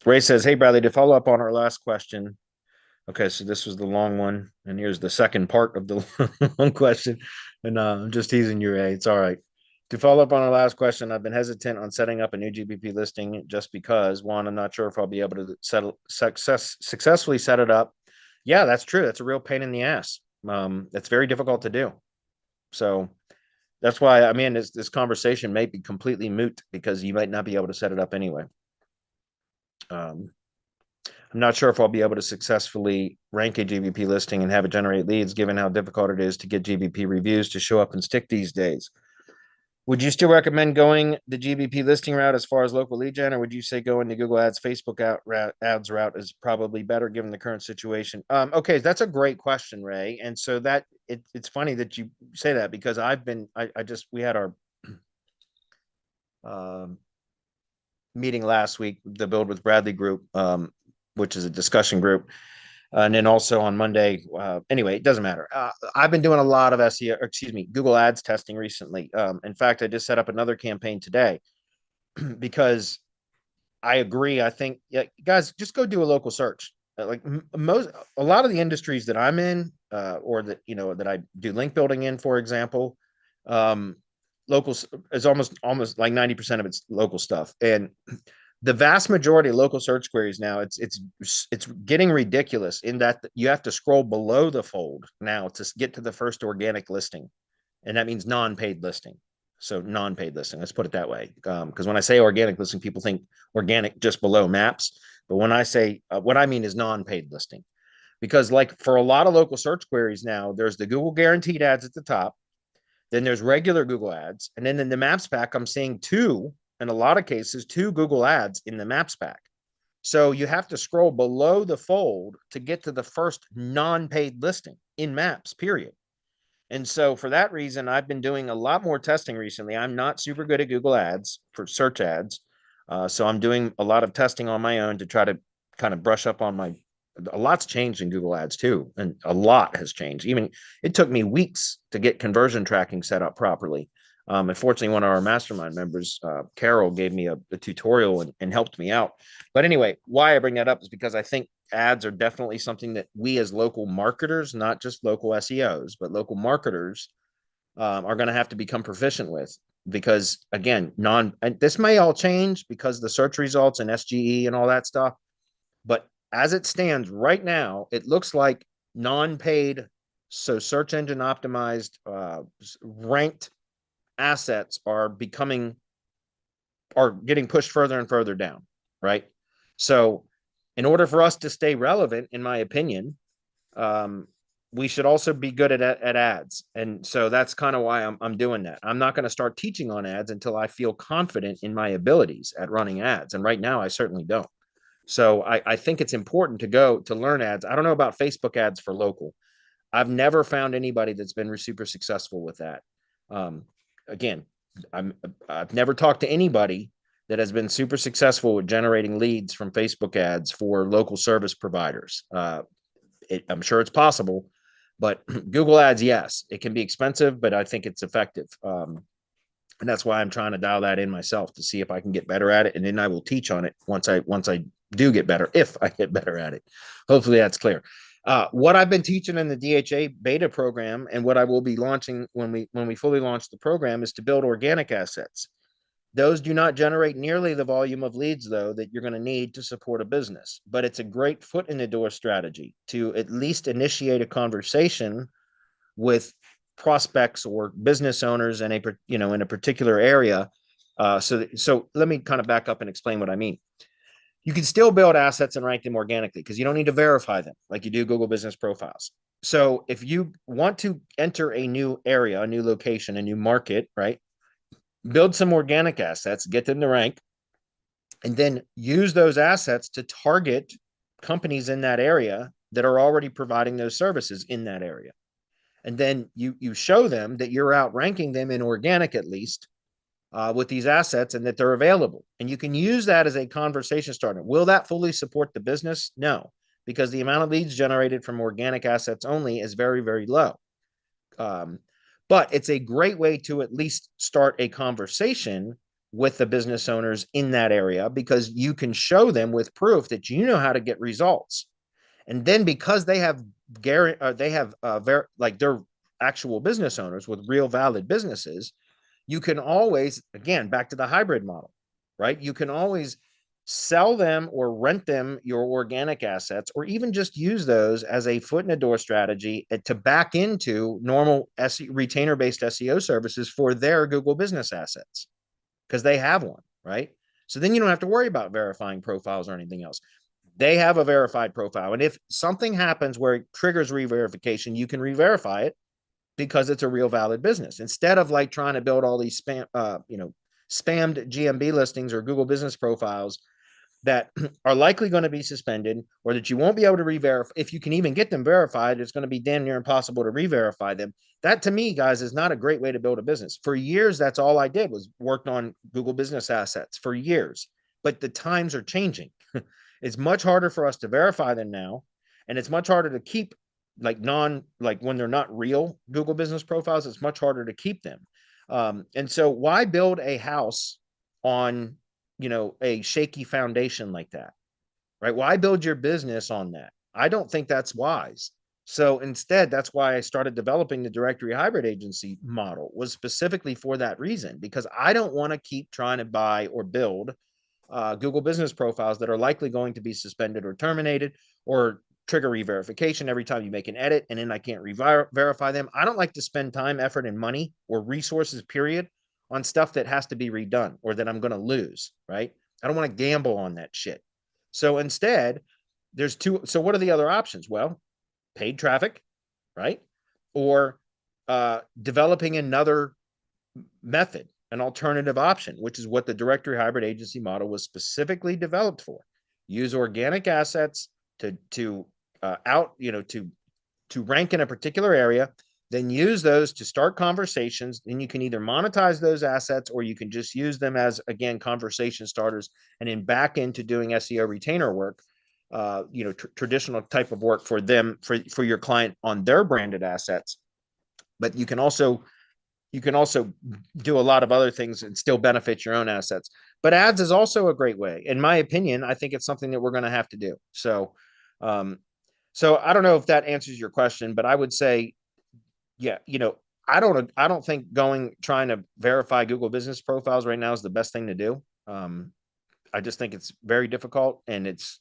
Ray says, "Hey Bradley, to follow up on our last question." Okay, so this was the long one, and here's the second part of the long question. And I'm just teasing you, Ray. It's all right. To follow up on our last question, I've been hesitant on setting up a new GBP listing just because one, I'm not sure if I'll be able to successfully set it up. Yeah, that's true. That's a real pain in the ass. That's very difficult to do. So that's why I mean this conversation may be completely moot because you might not be able to set it up anyway. Um, I'm not sure if I'll be able to successfully rank a GBP listing and have it generate leads, given how difficult it is to get GBP reviews to show up and stick these days. Would you still recommend going the GBP listing route as far as local lead gen, or would you say going the Google Ads, ads route is probably better given the current situation? Okay, that's a great question, Ray. And so it's funny that you say that because we had our um, meeting last week, the Build with Bradley group, which is a discussion group. And then also on Monday, anyway, it doesn't matter. I've been doing a lot of SEO, or excuse me, Google Ads testing recently. In fact, I just set up another campaign today because I agree. I think, yeah, guys, just go do a local search. A lot of the industries that I'm in, or that that I do link building in, for example, um, local is almost like 90% of it's local stuff, and the vast majority of local search queries now it's getting ridiculous in that you have to scroll below the fold now to get to the first organic listing, and that means non-paid listing. So non-paid listing, let's put it that way, because when I say organic listing, people think organic just below maps, but when I say what I mean is non-paid listing, because like for a lot of local search queries now, there's the Google guaranteed ads at the top, then there's regular Google ads. And then in the maps pack, I'm seeing in a lot of cases, two Google ads in the maps pack. So you have to scroll below the fold to get to the first non-paid listing in maps, period. And so for that reason, I've been doing a lot more testing recently. I'm not super good at Google ads for search ads. So I'm doing a lot of testing on my own to try to kind of brush up on my a lot's changed in Google Ads too, and a lot has changed. Even it took me weeks to get conversion tracking set up properly. Unfortunately, one of our mastermind members, Carol, gave me a tutorial and helped me out. But anyway, why I bring that up is because I think ads are definitely something that we as local marketers, not just local SEOs, but local marketers, are going to have to become proficient with. Because again, and this may all change because the search results and SGE and all that stuff, but as it stands right now, it looks like non-paid, so search engine optimized, ranked assets are getting pushed further and further down, right? So, in order for us to stay relevant, in my opinion, um, we should also be good at ads. And so that's kind of why I'm doing that. I'm not going to start teaching on ads until I feel confident in my abilities at running ads. And right now, I certainly don't. So I think it's important to go to learn ads. I don't know about Facebook ads for local. I've never found anybody that's been super successful with that. Um, again, I've never talked to anybody that has been super successful with generating leads from Facebook ads for local service providers. I'm sure it's possible, but Google ads, yes, it can be expensive, but I think it's effective. And that's why I'm trying to dial that in myself to see if I can get better at it, and then I will teach on it once I do get better, if I get better at it. Hopefully that's clear. What I've been teaching in the DHA beta program, and what I will be launching when we fully launch the program, is to build organic assets. Those do not generate nearly the volume of leads, though, that you're going to need to support a business. But it's a great foot in the door strategy to at least initiate a conversation with prospects or business owners in a particular area. So let me kind of back up and explain what I mean. You can still build assets and rank them organically because you don't need to verify them like you do Google Business Profiles. So if you want to enter a new area, a new location, a new market, right? Build some organic assets, get them to rank, and then use those assets to target companies in that area that are already providing those services in that area. And then you show them that you're outranking them in organic, at least, with these assets, and that they're available. And you can use that as a conversation starter. Will that fully support the business? No, because the amount of leads generated from organic assets only is very, very low. Um, but it's a great way to at least start a conversation with the business owners in that area, because you can show them with proof that you know how to get results. And then because they have like they're actual business owners with real valid businesses, you can always, again, back to the hybrid model, right? You can always sell them or rent them your organic assets, or even just use those as a foot in the door strategy to back into normal retainer based SEO services for their Google business assets, because they have one, right? So then you don't have to worry about verifying profiles or anything else. They have a verified profile. And if something happens where it triggers re-verification, you can re-verify it because it's a real valid business. Instead of like trying to build all these spammed GMB listings or Google business profiles that are likely going to be suspended, or that you won't be able to re-verify. If you can even get them verified, it's going to be damn near impossible to re-verify them. That, to me, guys, is not a great way to build a business. For years, that's all I did, was worked on Google business assets for years. But the times are changing. It's much harder for us to verify them now, and it's much harder to keep, like when they're not real Google business profiles, it's much harder to keep them. And so why build a house on a shaky foundation like that, right? Why build your business on that? I don't think that's wise. So instead, that's why I started developing the directory hybrid agency model, was specifically for that reason, because I don't want to keep trying to buy or build Google business profiles that are likely going to be suspended or terminated, or trigger re-verification every time you make an edit, and then I can't re-verify them. I don't like to spend time, effort, and money, or resources, period, on stuff that has to be redone or that I'm going to lose, right? I don't want to gamble on that shit. So instead, there's two. So what are the other options? Well, paid traffic, right? Or developing another method, an alternative option, which is what the directory hybrid agency model was specifically developed for. Use organic assets to out, to rank in a particular area, then use those to start conversations. And you can either monetize those assets, or you can just use them as, again, conversation starters, and then back into doing SEO retainer work, traditional type of work for them, for your client on their branded assets. But you can also do a lot of other things and still benefit your own assets. But ads is also a great way. In my opinion, I think it's something that we're going to have to do. So I don't know if that answers your question, but I would say, yeah, I don't think trying to verify Google business profiles right now is the best thing to do. I just think it's very difficult, and it's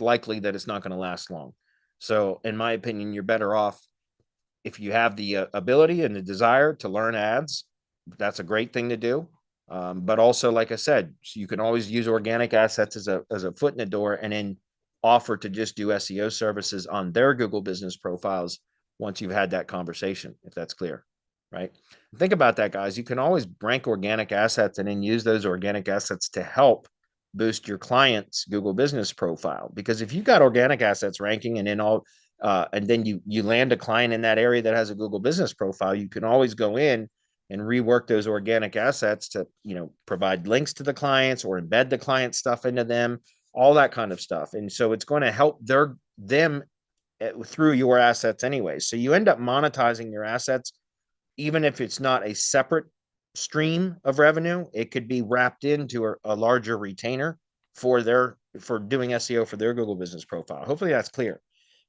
likely that it's not going to last long. So in my opinion, you're better off, if you have the ability and the desire to learn ads. That's a great thing to do. But also, like I said, you can always use organic assets as a foot in the door, and then offer to just do SEO services on their Google business profiles once you've had that conversation, if that's clear, right? Think about that, guys. You can always rank organic assets and then use those organic assets to help boost your client's Google business profile. Because if you've got organic assets ranking, and then you land a client in that area that has a Google business profile, you can always go in and rework those organic assets to, provide links to the clients, or embed the client stuff into them, all that kind of stuff. And so it's going to help them through your assets anyway. So you end up monetizing your assets, even if it's not a separate stream of revenue. It could be wrapped into a larger retainer for doing SEO for their Google business profile. Hopefully that's clear.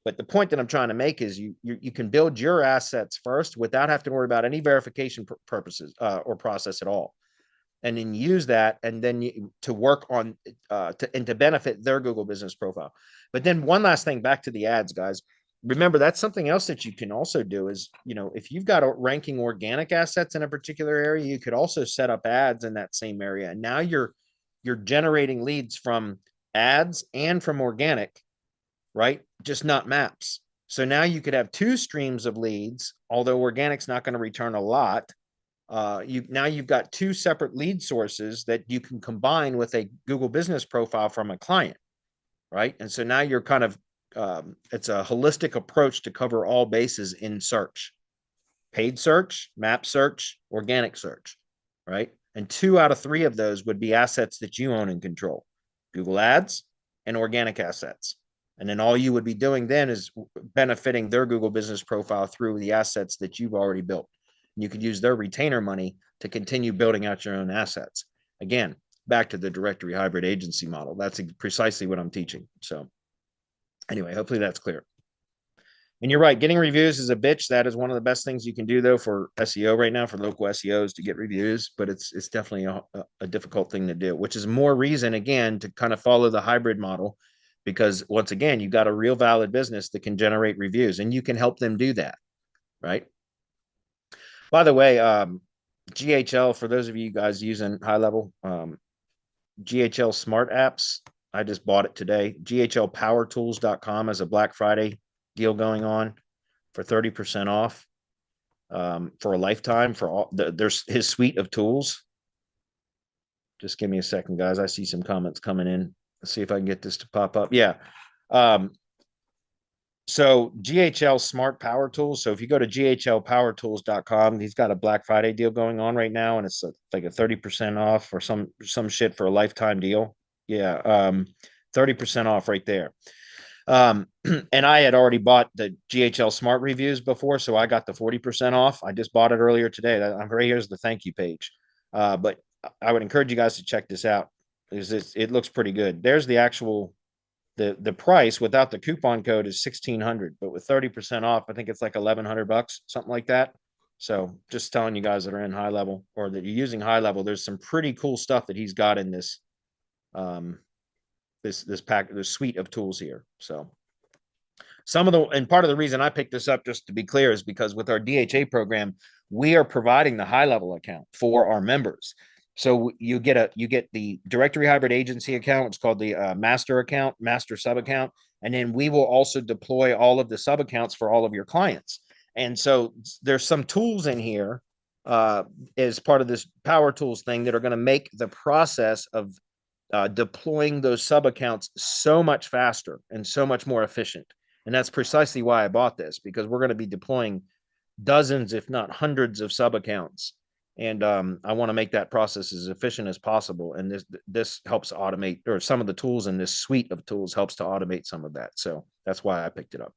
But the point that I'm trying to make is you can build your assets first without having to worry about any verification purposes or process at all, and then use that, and then to work on to benefit their Google business profile. But then one last thing, back to the ads, guys. Remember, that's something else that you can also do is, if you've got ranking organic assets in a particular area, you could also set up ads in that same area. And now you're generating leads from ads and from organic, right? Just not maps. So now you could have two streams of leads, although organic's not going to return a lot. You've got two separate lead sources that you can combine with a Google business profile from a client, right? And so now you're kind of it's a holistic approach to cover all bases in search: paid search, map search, organic search, right? And 2 out of 3 of those would be assets that you own and control: Google Ads and organic assets. And then all you would be doing then is benefiting their Google business profile through the assets that you've already built. And you could use their retainer money to continue building out your own assets. Again, back to the directory hybrid agency model. That's precisely what I'm teaching. So anyway, hopefully that's clear. And you're right, getting reviews is a bitch. That is one of the best things you can do, though, for SEO right now, for local SEOs to get reviews. But it's definitely a difficult thing to do, which is more reason, again, to kind of follow the hybrid model, because once again, you've got a real valid business that can generate reviews, and you can help them do that, right? By the way, GHL, for those of you guys using high level, GHL smart apps, I just bought it today. GHLpowertools.com has a Black Friday deal going on for 30% off for a lifetime for all there's his suite of tools. Just give me a second, guys. I see some comments coming in. Let's see if I can get this to pop up. Yeah. So GHL smart power tools. So if you go to ghlpowertools.com, he's got a Black Friday deal going on right now, and it's like a 30% off or some shit for a lifetime deal. Yeah. 30% off right there. And I had already bought the GHL smart reviews before, so I got the 40% off. I just bought it earlier today. I'm right here's the thank you page. But I would encourage you guys to check this out because it looks pretty good. There's the actual the price without the coupon code is 1,600, but with 30% off, I think it's like 1,100 bucks, something like that. So just telling you guys that are in high level or that you're using high level, there's some pretty cool stuff that he's got in this this suite of tools here. So some of the, and part of the reason I picked this up, just to be clear, is because with our DHA program, we are providing the high level account for our members. So you get the directory hybrid agency account, it's called the master account, master sub account, and then we will also deploy all of the sub accounts for all of your clients. And so there's some tools in here as part of this power tools thing that are going to make the process of deploying those sub accounts so much faster and so much more efficient. And that's precisely why I bought this, because we're going to be deploying dozens, if not hundreds, of sub accounts. And I want to make that process as efficient as possible. And this helps automate, or some of the tools in this suite of tools helps to automate some of that. So that's why I picked it up.